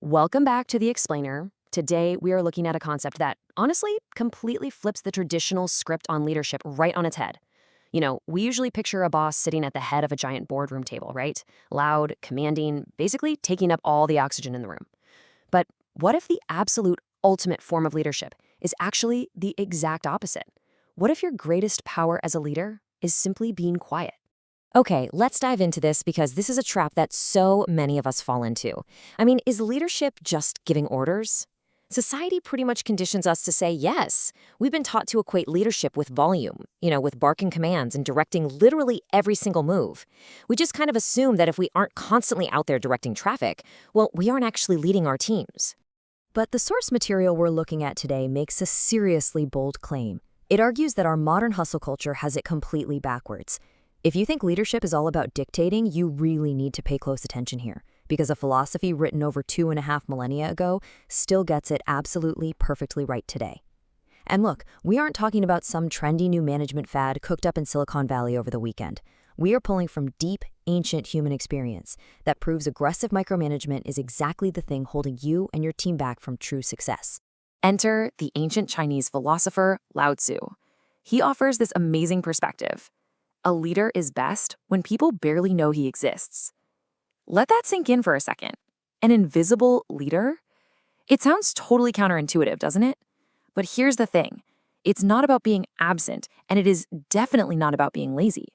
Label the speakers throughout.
Speaker 1: Welcome back to The Explainer. Today, we are looking at a concept that, honestly, completely flips the traditional script on leadership right on its head. We usually picture a boss sitting at the head of a giant boardroom table, right? Loud, commanding, basically taking up all the oxygen in the room. But what if the absolute ultimate form of leadership is actually the exact opposite? What if your greatest power as a leader is simply being quiet?
Speaker 2: Okay, let's dive into this because this is a trap that so many of us fall into. Is leadership just giving orders? Society pretty much conditions us to say yes. We've been taught to equate leadership with volume, with barking commands and directing literally every single move. We just kind of assume that if we aren't constantly out there directing traffic, well, we aren't actually leading our teams.
Speaker 3: But the source material we're looking at today makes a seriously bold claim. It argues that our modern hustle culture has it completely backwards. If you think leadership is all about dictating, you really need to pay close attention here, because a philosophy written over 2.5 millennia ago still gets it absolutely perfectly right today. And look, we aren't talking about some trendy new management fad cooked up in Silicon Valley over the weekend. We are pulling from deep, ancient human experience that proves aggressive micromanagement is exactly the thing holding you and your team back from true success.
Speaker 1: Enter the ancient Chinese philosopher Lao Tzu. He offers this amazing perspective. A leader is best when people barely know he exists. Let that sink in for a second. An invisible leader? It sounds totally counterintuitive, doesn't it? But here's the thing. It's not about being absent, and it is definitely not about being lazy.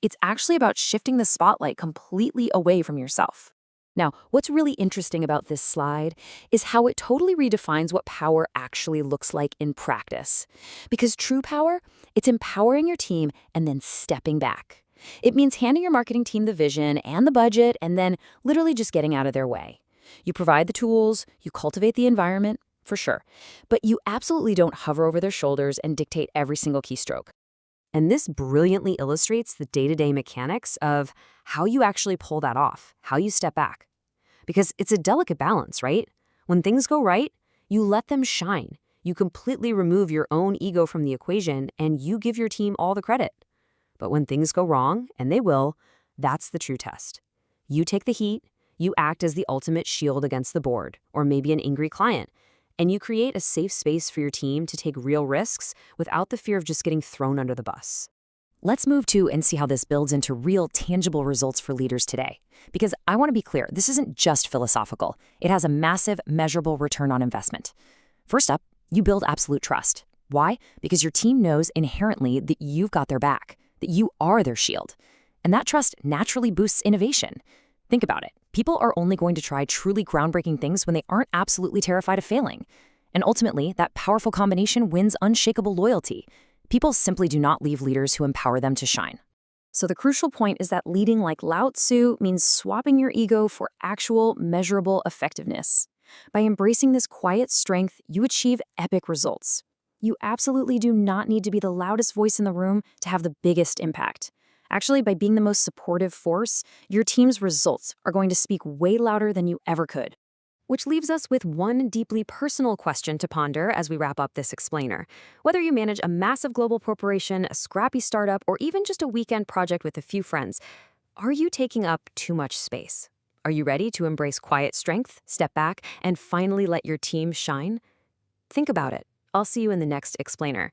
Speaker 1: It's actually about shifting the spotlight completely away from yourself. Now, what's really interesting about this slide is how it totally redefines what power actually looks like in practice. Because true power, it's empowering your team and then stepping back. It means handing your marketing team the vision and the budget and then literally just getting out of their way. You provide the tools, you cultivate the environment, for sure, but you absolutely don't hover over their shoulders and dictate every single keystroke. And this brilliantly illustrates the day-to-day mechanics of how you actually pull that off, how you step back. Because it's a delicate balance, right? When things go right, you let them shine. You completely remove your own ego from the equation and you give your team all the credit. But when things go wrong, and they will, that's the true test. You take the heat, you act as the ultimate shield against the board, or maybe an angry client, and you create a safe space for your team to take real risks without the fear of just getting thrown under the bus. Let's move to and see how this builds into real, tangible results for leaders today. Because I want to be clear, this isn't just philosophical. It has a massive, measurable return on investment. First up, you build absolute trust. Why? Because your team knows inherently that you've got their back, that you are their shield. And that trust naturally boosts innovation. Think about it. People are only going to try truly groundbreaking things when they aren't absolutely terrified of failing. And ultimately, that powerful combination wins unshakable loyalty. People simply do not leave leaders who empower them to shine. So the crucial point is that leading like Lao Tzu means swapping your ego for actual, measurable effectiveness. By embracing this quiet strength, you achieve epic results. You absolutely do not need to be the loudest voice in the room to have the biggest impact. Actually, by being the most supportive force, your team's results are going to speak way louder than you ever could. Which leaves us with one deeply personal question to ponder as we wrap up this explainer. Whether you manage a massive global corporation, a scrappy startup, or even just a weekend project with a few friends, are you taking up too much space? Are you ready to embrace quiet strength, step back, and finally let your team shine? Think about it. I'll see you in the next explainer.